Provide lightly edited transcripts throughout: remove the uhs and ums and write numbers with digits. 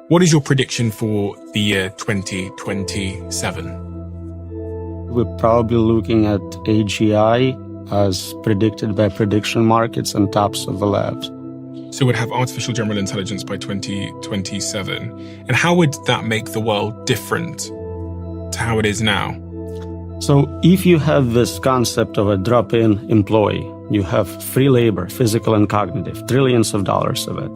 What is your prediction for the year 2027? We're probably looking at AGI as predicted by prediction markets and tops of the labs. So we'd have artificial general intelligence by 2027. And how would that make the world different to how it is now? So if you have this concept of a drop-in employee, you have free labor, physical and cognitive, trillions of dollars of it.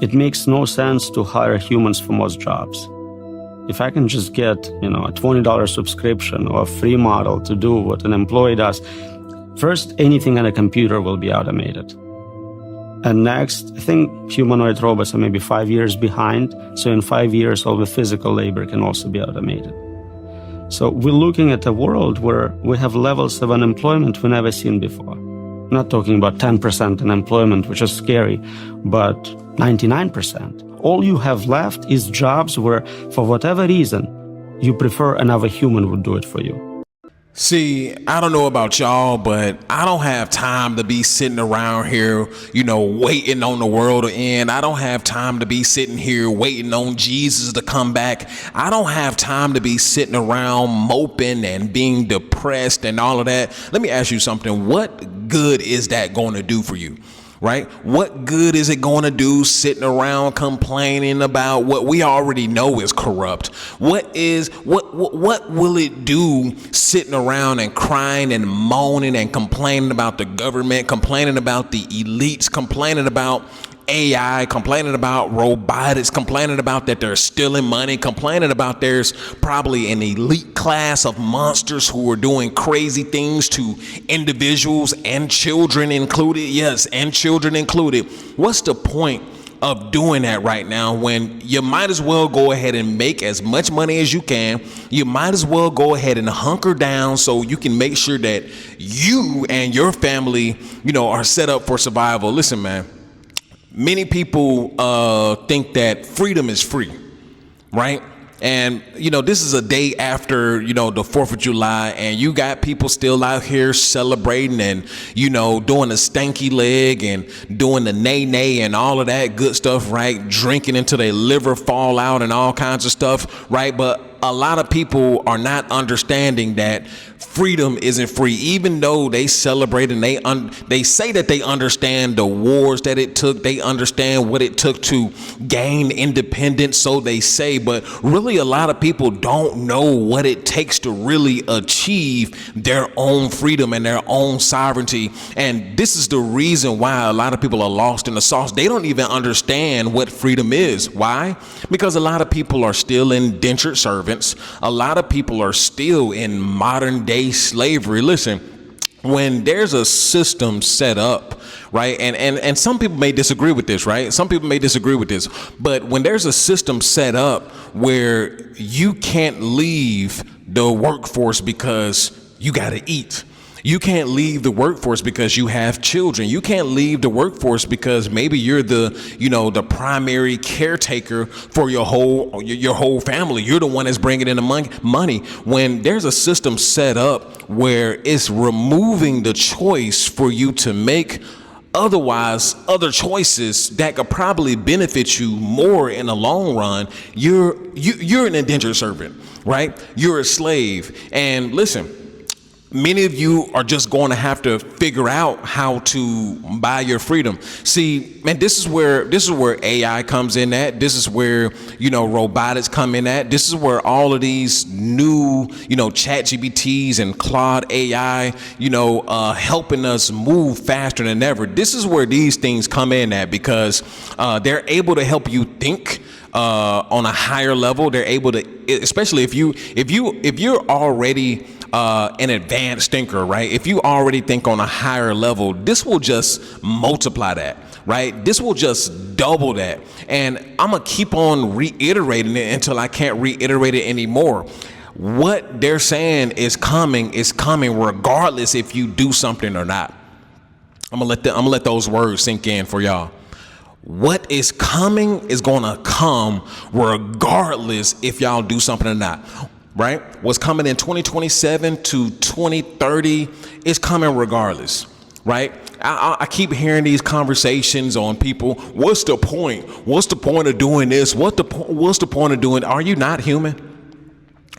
It makes no sense to hire humans for most jobs. If I can just get, a $20 subscription or a free model to do what an employee does, first, anything on a computer will be automated. And next, I think humanoid robots are maybe 5 years behind. So in 5 years, all the physical labor can also be automated. So we're looking at a world where we have levels of unemployment we've never seen before. I'm not talking about 10% unemployment, which is scary, but 99%. All you have left is jobs where, for whatever reason, you prefer another human would do it for you. See, I don't know about y'all, but I don't have time to be sitting around here, waiting on the world to end. I don't have time to be sitting here waiting on Jesus to come back. I don't have time to be sitting around moping and being depressed and all of that. Let me ask you something. What good is that going to do for you? Right? What good is it going to do sitting around complaining about what we already know is corrupt? What will it do sitting around and crying and moaning and complaining about the government, complaining about the elites, complaining about AI, complaining about robotics, complaining about that they're stealing money, complaining about there's probably an elite class of monsters who are doing crazy things to individuals and children included. Yes, and children included. What's the point of doing that right now when you might as well go ahead and make as much money as you can? You might as well go ahead and hunker down so you can make sure that you and your family, are set up for survival. Listen, man. Many people think that freedom is free, right? And, this is a day after, the 4th of July, and you got people still out here celebrating and, doing the stanky leg and doing the nay and all of that good stuff, right? Drinking until their liver fall out and all kinds of stuff, right? But a lot of people are not understanding that freedom isn't free, even though they celebrate and they say that they understand the wars that it took. They understand what it took to gain independence, so they say. But really, a lot of people don't know what it takes to really achieve their own freedom and their own sovereignty. And this is the reason why a lot of people are lost in the sauce. They don't even understand what freedom is. Why? Because a lot of people are still indentured servants. A lot of people are still in modern day slavery. Listen, when there's a system set up, right, and some people may disagree with this, right? Some people may disagree with this, but when there's a system set up where you can't leave the workforce because you got to eat. You can't leave the workforce because you have children. You can't leave the workforce because maybe you're the primary caretaker for your whole family. You're the one that's bringing in the money. When there's a system set up where it's removing the choice for you to make other choices that could probably benefit you more in the long run, you're an indentured servant, right? You're a slave. And listen, many of you are just going to have to figure out how to buy your freedom. See, man, this is where AI comes in at. This is where, robotics come in at. This is where all of these new, ChatGPTs and Claude AI, helping us move faster than ever. This is where these things come in at, because they're able to help you think on a higher level. They're able to, especially if you're already an advanced thinker, right? If you already think on a higher level, this will just multiply that, right? This will just double that. And I'm going to keep on reiterating it until I can't reiterate it anymore. What they're saying is coming regardless if you do something or not. I'm going to let those words sink in for y'all. What is coming is going to come regardless if y'all do something or not. Right? What's coming in 2027 to 2030 is coming regardless. Right? I keep hearing these conversations on people. What's the point? What's the point of doing this? What's the point of doing? Are you not human?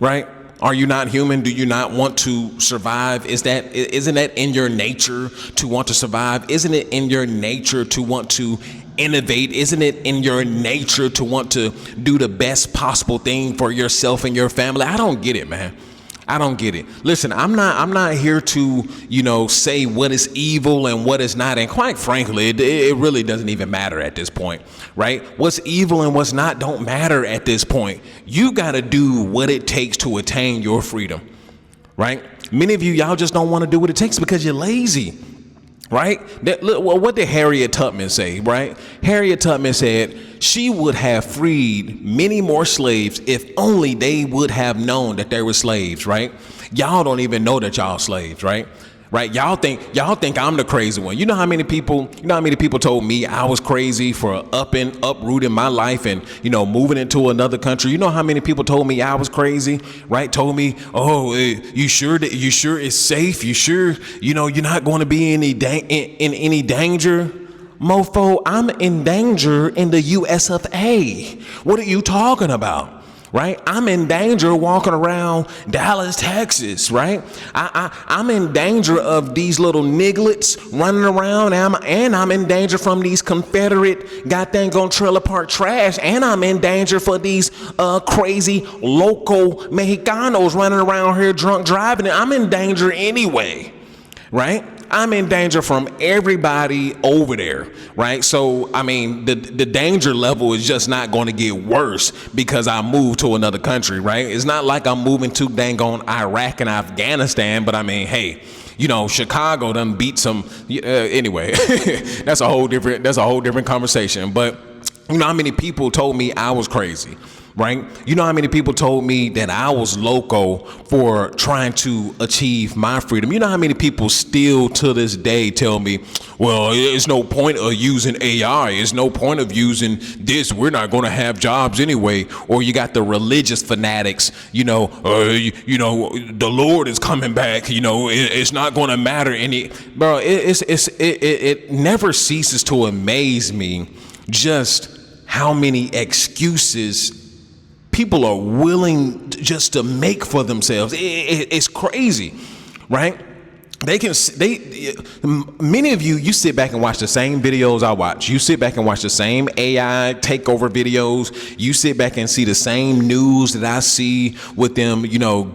Right? Are you not human? Do you not want to survive? Isn't that in your nature to want to survive? Isn't it in your nature to want to innovate? Isn't it in your nature to want to do the best possible thing for yourself and your family? I don't get it, man. I don't get it. Listen, I'm not here to, say what is evil and what is not. And quite frankly, it really doesn't even matter at this point, right? What's evil and what's not don't matter at this point. You got to do what it takes to attain your freedom, right? Many of y'all just don't want to do what it takes because you're lazy, right? What did Harriet Tubman say, right? Harriet Tubman said she would have freed many more slaves if only they would have known that they were slaves, right? Y'all don't even know that y'all slaves, right? Right? Y'all think I'm the crazy one. You know how many people told me I was crazy for uprooting my life and, moving into another country. You know how many people told me I was crazy, right? Told me, oh, you sure it's safe? You sure, you're not going to be in any danger? Mofo, I'm in danger in the US of A. What are you talking about? Right? I'm in danger walking around Dallas, Texas, right? I'm in danger of these little nigglets running around, and I'm in danger from these Confederate goddamn trailer park trash, and I'm in danger for these crazy local Mexicanos running around here drunk driving. I'm in danger anyway, right? I'm in danger from everybody over there, right? So, I mean, the danger level is just not going to get worse because I moved to another country, right? It's not like I'm moving to dang on Iraq and Afghanistan, but I mean, hey, Chicago done beat some, anyway, that's a whole different conversation. But you know how many people told me I was crazy? Right? You know how many people told me that I was loco for trying to achieve my freedom? You know how many people still to this day tell me, well, there's no point of using AI. There's no point of using this. We're not going to have jobs anyway. Or you got the religious fanatics, the Lord is coming back. It's not going to matter any. Bro, it never ceases to amaze me just how many excuses people are willing just to make for themselves. It's crazy, right? Many of you sit back and watch the same videos I watch. You sit back and watch the same AI takeover videos. You sit back and see the same news that I see with them,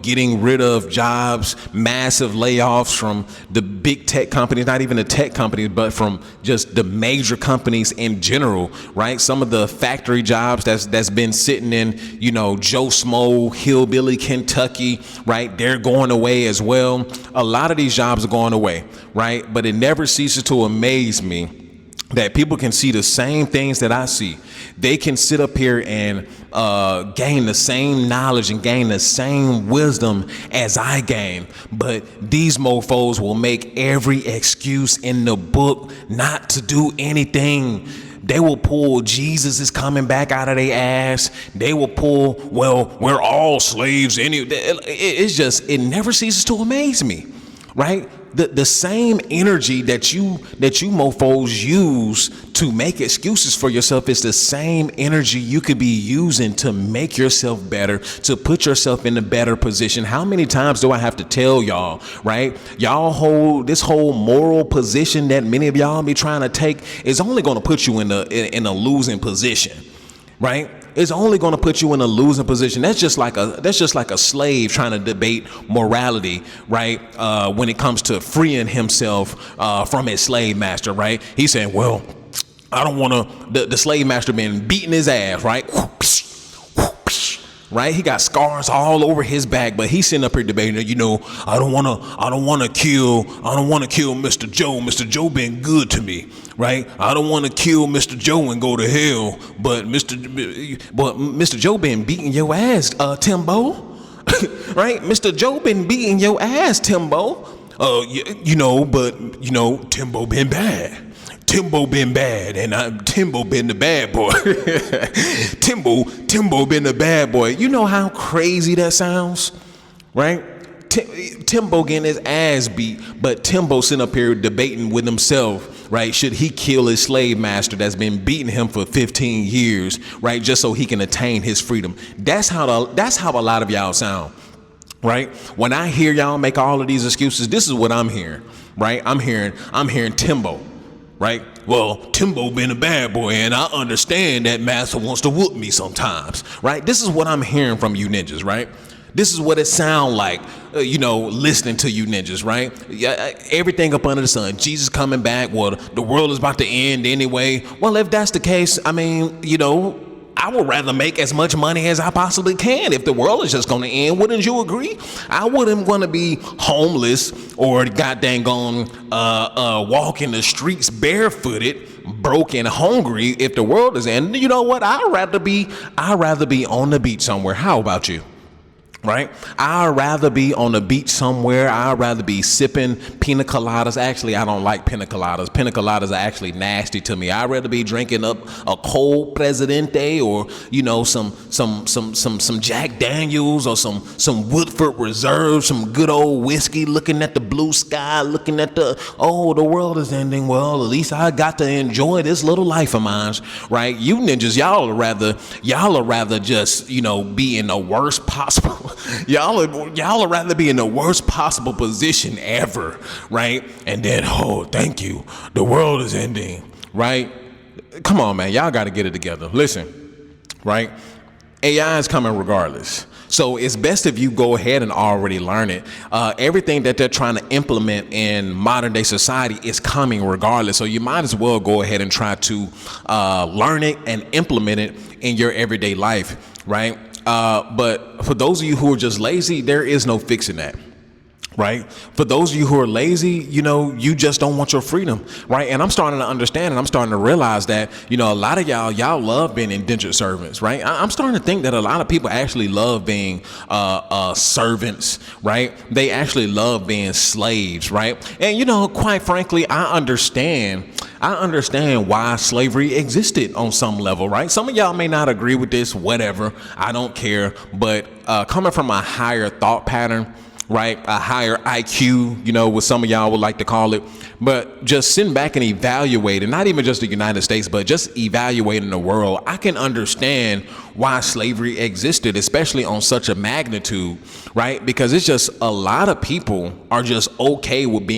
getting rid of jobs, massive layoffs from the big tech companies, not even the tech companies, but from just the major companies in general, right? Some of the factory jobs that's been sitting in, Joe Smo, Hillbilly, Kentucky, right? They're going away as well. A lot of these jobs are going away, right? But it never ceases to amaze me that people can see the same things that I see. They can sit up here and gain the same knowledge and gain the same wisdom as I gain. But these mofos will make every excuse in the book not to do anything. They will pull Jesus is coming back out of their ass. They will pull, well, we're all slaves. It never ceases to amaze me. Right? The same energy that you mofos use to make excuses for yourself is the same energy you could be using to make yourself better, to put yourself in a better position. How many times do I have to tell y'all, right? Y'all hold this whole moral position that many of y'all be trying to take is only going to put you in a losing position, right? It's only going to put you in a losing position. That's just like a slave trying to debate morality, right? When it comes to freeing himself from his slave master, right? He's saying, well, I don't want to. The slave master been beating his ass, right? Right? He got scars all over his back, but he's sitting up here debating, I don't want to kill Mr. Joe. Mr. Joe been good to me, right? I don't want to kill Mr. Joe and go to hell, but Mr. Joe been beating your ass, Timbo. Right? Mr. Joe been beating your ass, Timbo. Timbo been bad. Timbo been bad, and Timbo been the bad boy. Timbo been the bad boy. You know how crazy that sounds, right? Timbo getting his ass beat, but Timbo sitting up here debating with himself, right? Should he kill his slave master that's been beating him for 15 years, right? Just so he can attain his freedom. That's how a lot of y'all sound, right? When I hear y'all make all of these excuses, this is what I'm hearing, right? I'm hearing Timbo, right? Well, Timbo been a bad boy, and I understand that master wants to whoop me sometimes, right? This is what I'm hearing from you ninjas, right? This is what it sound like, listening to you ninjas, right? Everything up under the sun. Jesus coming back. Well, the world is about to end anyway. Well, if that's the case, I mean, I would rather make as much money as I possibly can. If the world is just going to end, wouldn't you agree? I wouldn't want to be homeless or goddamn walk in the streets barefooted, broke and hungry if the world is ending. You know what? I'd rather be on the beach somewhere. How about you? Right? I'd rather be on the beach somewhere. I'd rather be sipping pina coladas. Actually, I don't like pina coladas. Pina coladas are actually nasty to me. I'd rather be drinking up a cold Presidente or, some Jack Daniels or some Woodford Reserve, some good old whiskey, looking at the blue sky, looking at the world is ending. Well, at least I got to enjoy this little life of mine, right? You ninjas, y'all would rather just, be in the worst possible Y'all would rather be in the worst possible position ever, right? And then, thank you, the world is ending, right? Come on, man, y'all got to get it together. Listen, right? AI is coming regardless. So it's best if you go ahead and already learn it. Everything that they're trying to implement in modern day society is coming regardless. So you might as well go ahead and try to learn it and implement it in your everyday life, right? But for those of you who are just lazy, there is no fixing that. Right? For those of you who are lazy, you just don't want your freedom, right? And I'm starting to understand and I'm starting to realize that, a lot of y'all love being indentured servants, right? I'm starting to think that a lot of people actually love being servants, right? They actually love being slaves, right? And, quite frankly, I understand why slavery existed on some level, right? Some of y'all may not agree with this, whatever. I don't care. But coming from a higher thought pattern, right? A higher IQ, what some of y'all would like to call it. But just sitting back and evaluating, not even just the United States, but just evaluating the world, I can understand why slavery existed, especially on such a magnitude, right? Because it's just a lot of people are just okay with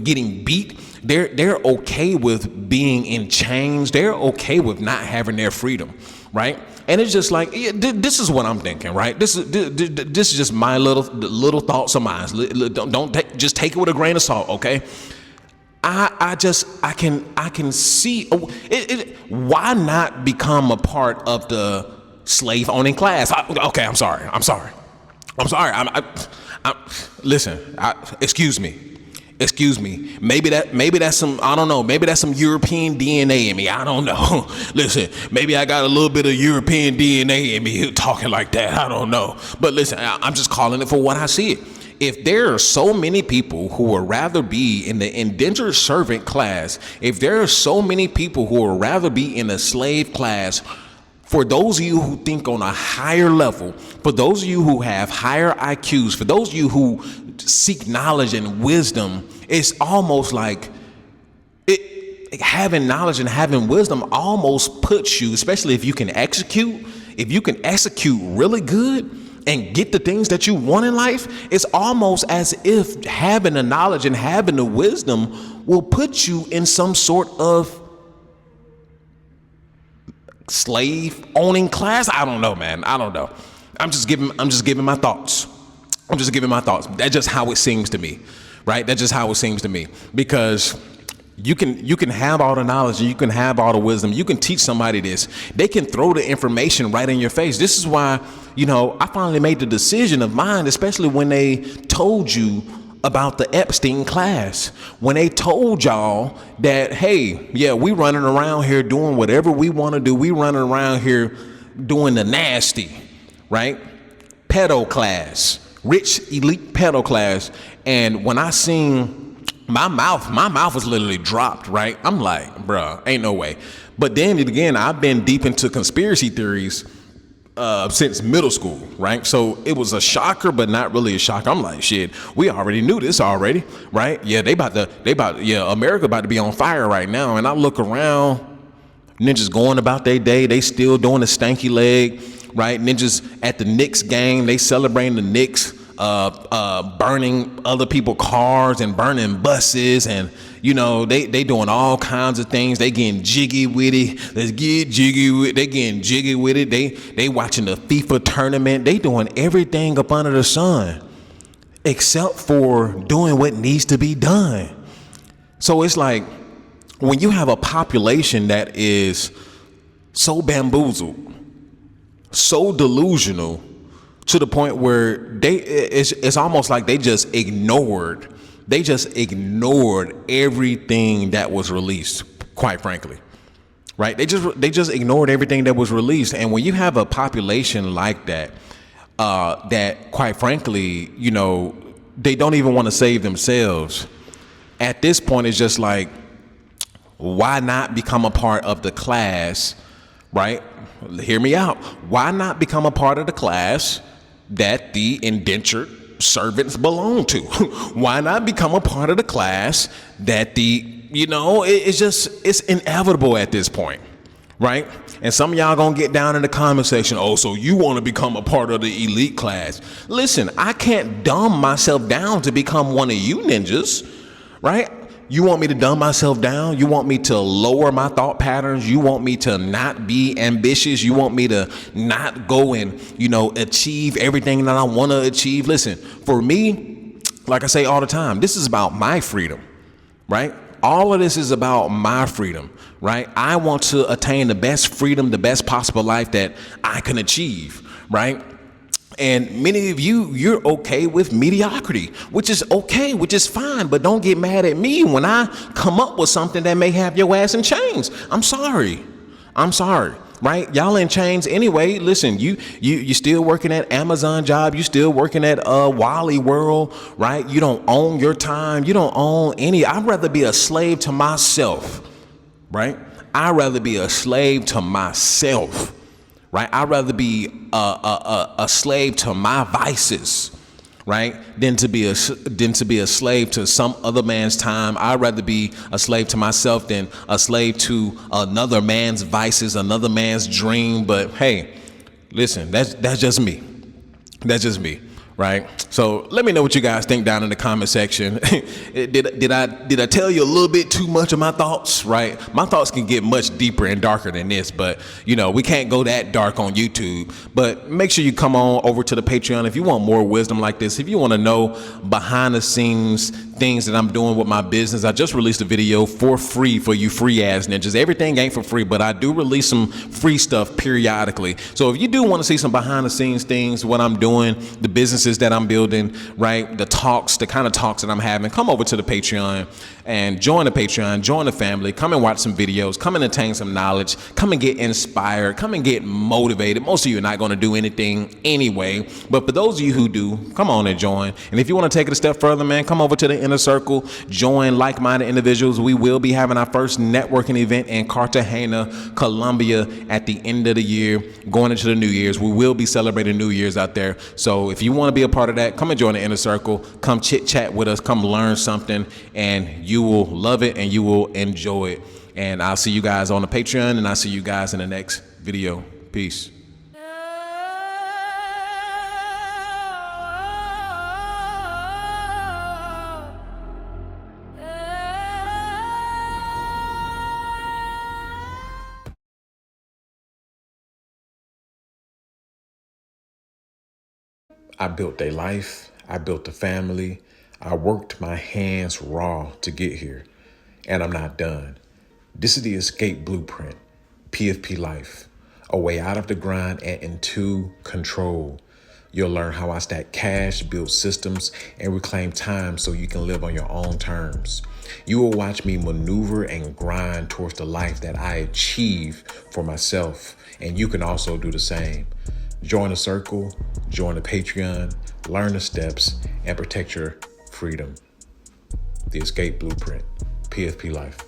getting beat. They're okay with being in chains. They're okay with not having their freedom, right? And it's just like, this is what I'm thinking, right? This is just my little thoughts of mine. Just take it with a grain of salt, okay? I can see why not become a part of the slave owning class? I'm sorry. Listen. Excuse me. Maybe that's some, I don't know. Maybe that's some European DNA in me. I don't know. Listen, maybe I got a little bit of European DNA in me talking like that. I don't know. But listen, I'm just calling it for what I see it. If there are so many people who would rather be in the indentured servant class, if there are so many people who would rather be in the slave class, for those of you who think on a higher level, for those of you who have higher IQs, for those of you who seek knowledge and wisdom, it's almost like having knowledge and having wisdom almost puts you, especially if you can execute really good and get the things that you want in life, it's almost as if having the knowledge and having the wisdom will put you in some sort of slave owning class. I don't know, man. I don't know. I'm just giving my thoughts. That's just how it seems to me, right? That's just how it seems to me, because you can have all the knowledge and you can have all the wisdom. You can teach somebody this. They can throw the information right in your face. This is why, I finally made the decision of mine, especially when they told you about the Epstein class, when they told y'all that, hey, yeah, we running around here doing whatever we want to do. We running around here doing the nasty, right? Pedo class, rich elite pedo class. And when I seen my mouth was literally dropped, right? I'm like, bruh, ain't no way. But then again, I've been deep into conspiracy theories since middle school, right? So it was a shocker, but not really a shocker. I'm like, shit, we already knew this already, right? Yeah, America about to be on fire right now. And I look around, ninjas going about their day, they still doing the stanky leg, right? Ninjas at the Knicks game, they celebrating the Knicks, burning other people's cars and burning buses, and they doing all kinds of things. They getting jiggy with it. Let's get jiggy with it. They getting jiggy with it. They watching the FIFA tournament. They doing everything up under the sun except for doing what needs to be done. So it's like, when you have a population that is so bamboozled, so delusional, to the point where it's almost like they just ignored everything that was released, quite frankly, right? They just ignored everything that was released. And when you have a population like that, that quite frankly, they don't even want to save themselves. At this point, it's just like, why not become a part of the class, right? Hear me out. Why not become a part of the class that the indentured servants belong to? Why not become a part of the class that it's inevitable at this point, right? And some of y'all gonna get down in the comment section, oh, so you want to become a part of the elite class. Listen, I can't dumb myself down to become one of you ninjas, right? You want me to dumb myself down? You want me to lower my thought patterns? You want me to not be ambitious? You want me to not go and, achieve everything that I want to achieve? Listen, for me, like I say all the time, this is about my freedom, right? All of this is about my freedom, right? I want to attain the best freedom, the best possible life that I can achieve, right? And many of you're okay with mediocrity, which is okay, which is fine. But don't get mad at me when I come up with something that may have your ass in chains. I'm sorry, right? Y'all in chains anyway. Listen, you still working at Amazon job. You still working at Wally World, right? You don't own your time. You don't own any. I'd rather be a slave to myself, right? I'd rather be a slave to myself. Right? I'd rather be a slave to my vices, right? Than to be a slave to some other man's time. I'd rather be a slave to myself than a slave to another man's vices, another man's dream. But hey, listen, that's just me. That's just me. Right. So let me know what you guys think down in the comment section. Did I tell you a little bit too much of my thoughts? Right. My thoughts can get much deeper and darker than this, but we can't go that dark on YouTube. But make sure you come on over to the Patreon if you want more wisdom like this. If you want to know behind the scenes things that I'm doing with my business, I just released a video for free for you free ass ninjas. Everything ain't for free, but I do release some free stuff periodically. So if you do want to see some behind the scenes things, what I'm doing, the businesses that I'm building, right, the kind of talks that I'm having, come over to the Patreon and join the Patreon, join the family, come and watch some videos, come and attain some knowledge, come and get inspired, come and get motivated. Most of you are not going to do anything anyway, but for those of you who do, come on and join. And if you want to take it a step further, man, come over to the inner circle, join like-minded individuals. We will be having our first networking event in Cartagena, Colombia at the end of the year, going into the New Year's. We will be celebrating New Year's out there. So if you want to be a part of that, come and join the inner circle, come chit chat with us, come learn something, and you will love it and you will enjoy it. And I'll see you guys on the Patreon, and I'll see you guys in the next video. Peace. I built a life. I built a family. I worked my hands raw to get here, and I'm not done. This is the escape blueprint, PFP Life, a way out of the grind and into control. You'll learn how I stack cash, build systems, and reclaim time so you can live on your own terms. You will watch me maneuver and grind towards the life that I achieve for myself, and you can also do the same. Join the circle, join the Patreon, learn the steps, and protect your freedom. The escape blueprint, PFP Life.